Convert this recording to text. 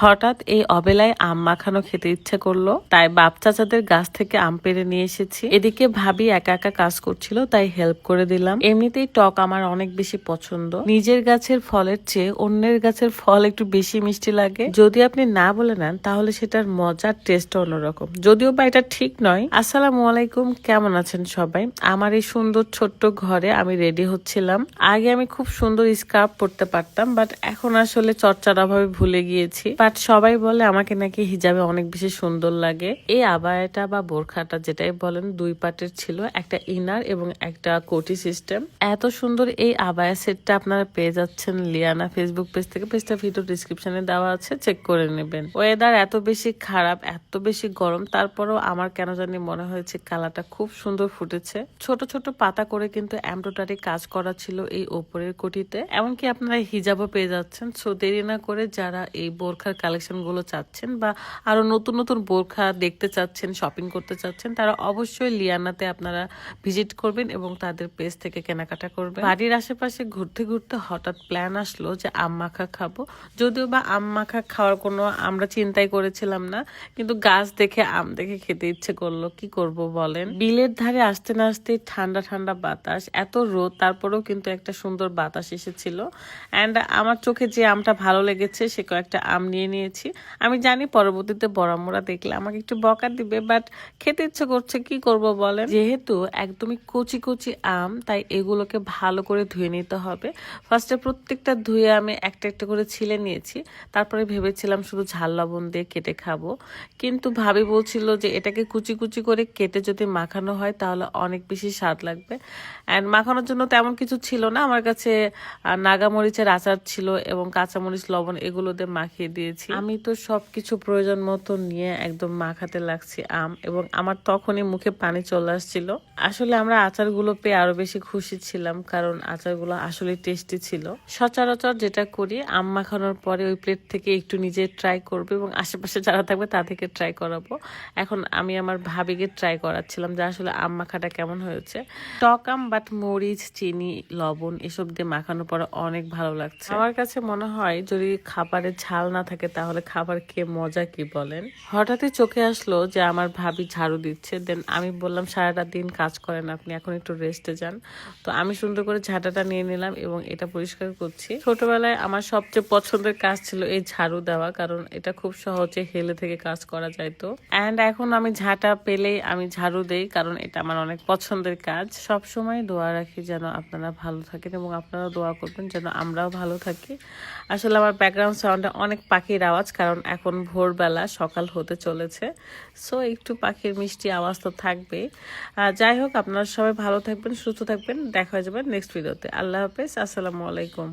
হঠাৎ এই অবেলায় আম মাখানো খেতে ইচ্ছে করলো, তাই বাপ চাচাদের গাছ থেকে আম পেড়ে নিয়ে এসেছি। এদিকে ভাবি একা একা কাজ করছিল, তাই হেল্প করে দিলাম। এমনিতেই টক আমার অনেক বেশি পছন্দ। নিজের গাছের ফলের চেয়ে অন্যের গাছের ফল একটু বেশি মিষ্টি লাগে। যদি আপনি না বলে নেন তাহলে সেটার মজার টেস্ট অন্যরকম, যদিও বা এটা ঠিক নয়। আসসালামু আলাইকুম, কেমন আছেন সবাই? আমার এই সুন্দর ছোট্ট ঘরে আমি রেডি হচ্ছিলাম। আগে আমি খুব সুন্দর স্কার্ফ পরতে পারতাম, বাট এখন আসলে চর্চার অভাবে ভুলে গিয়েছি। বাট সবাই বলে আমাকে নাকি হিজাবে অনেক বেশি সুন্দর লাগে। এই আবায়াটা বা বোরখাটা যেটাই বলেন, দুই পাটের ছিল, একটা ইনার এবং একটা কোটি সিস্টেম। এত সুন্দর এই আবায়া সেটটা আপনারা পেয়ে যাচ্ছেন লিয়ানা ফেসবুক পেজ থেকে। পেজটা ভিডিও ডিসক্রিপশনে দেওয়া আছে, চেক করে নেবেন। ওয়েদার এত বেশি খারাপ, এত বেশি গরম, তারপরেও আমার কেন জানি মনে হয়েছে কালারটা খুব সুন্দর ফুটেছে। ছোট ছোট পাতা করে কিন্তু এমব্রয়ডারি কাজ করা ছিল এই ওপরের কোটিতে। এমনকি আপনারা হিজাবও পেয়ে যাচ্ছেন। সো দেরি না করে যারা এই বোরখার কালেকশন গুলো চাচ্ছেন বা আরো নতুন নতুন বোরখা দেখতে চাচ্ছেন, শপিং করতে চাচ্ছেন, তারা অবশ্যই লিয়ানাতে আপনারা ভিজিট করবেন এবং তাদের পেজ থেকে কেনাকাটা করবেন। বাড়ির আশেপাশে ঘুরতে ঘুরতে হঠাৎ প্ল্যান আসলো যে আম মাখা খাবো। যদিও বা আম মাখা খাওয়ার কোনো আমরা চিন্তাই করেছিলাম না, কিন্তু গাছ দেখে আম দেখে খেতে ইচ্ছে করলো। কি করব বলেন? বিলের ধারে আসতে না আসতে ঠান্ডা ঠান্ডা বাতাস, এত রোদ, তারপরেও কিন্তু একটা সুন্দর বাতাস এসেছিল। অ্যান্ড আমার চোখে যে আমটা ভালো লেগেছে সে কয়েকটা আম নিয়ে নিয়েছি। আমি জানি পরবর্তীতে বড়ামোড়া দেখলে আমাকে একটু বকা দিবে, বাট খেতে ইচ্ছে করছে, কি করব বলেন? যেহেতু একদমই কচি কচি আম, তাই এগুলোকে ভালো করে ধুয়ে নিতে হবে। ফার্স্টে প্রত্যেকটা ধুয়ে আমি একটা একটা করে ছিলে নিয়েছি। তারপরে ভেবেছিলাম শুধু ঝাল লবণ দিয়ে কেটে খাবো, কিন্তু ভাবি বলছিল যে এটাকে কুচি কুচি করে কেটে যদি মাখানো হয় তাহলে অনেক বেশি স্বাদ লাগবে। অ্যান্ড মাখানোর জন্য তেমন কিছু ছিল না আমার কাছে। নাগামরিচের আচার ছিল এবং কাঁচামরিচ, লবণ এগুলো দিয়ে মাখিয়ে দিয়েছি। আমি তো সবকিছু প্রয়োজন মতো নিয়ে একদম মাখাতে লাগছি আম, এবং আমার তখনই মুখে পানি চলে আসছিল। আসলে আমরা আচারগুলো পেয়ে আরো বেশি খুশি ছিলাম, কারণ আচারগুলো আসলে টেস্টি ছিল। সচরাচর যেটা করি, আম মাখানোর পরে ওই প্লেট থেকে একটু নিজে ট্রাই করবো এবং আশেপাশে যারা থাকবে তাদেরকে ট্রাই করাবো। এখন আমি আমার ভাবিকে ট্রাই করাচ্ছিলাম যে আসলে আম মাখাটা কেমন হয়েছে। টক আম, বাট মরিচ, চিনি, লবণ এসব দিয়ে মাখানোর পরে অনেক ভালো লাগছে। আমার কাছে মনে হয় যদি খাবারে ঝাল না থাকে তাহলে খাবার খেয়ে মজা কি বলেন? হঠাৎই চোখে আসলো যে আমার ভাবি ঝাড়ু দিচ্ছে। দেন আমি বললাম, সারাটা দিন কাজ করেন আপনি, এখন একটু রেস্টে যান। তো আমি সুন্দর করে ঝাঁটাটা নিয়ে নিলাম এবং এটা পরিষ্কার করছি। ছোটবেলায় আমার সবচেয়ে পছন্দের কাজ ছিল এই ঝাড়ু দেওয়া, কারণ এটা খুব সহজে হেলে থেকে কাজ করা যাইতো। অ্যান্ড এখন আমি ঝাঁটা পেলেই আমি ঝাড়ু দেই, কারণ এটা আমার অনেক পছন্দের কাজ। সব সময় দোয়া রাখি যেন আপনারা ভালো থাকেন এবং আপনারা দোয়া করবেন যেন আমরাও ভালো থাকি। আসলে আমার ব্যাকগ্রাউন্ড সাউন্ডে অনেক পাখির আওয়াজ, কারণ এখন ভোরবেলা, সকাল হতে চলেছে। সো একটু পাখির মিষ্টি আওয়াজ তো থাকবেই। যাই হোক, আপনারা সবাই ভালো থাকবেন, সুস্থ থাকবেন। দেখা হয়ে যাবে নেক্সট ভিডিওতে। আল্লাহ হাফেজ, আসসালামু আলাইকুম।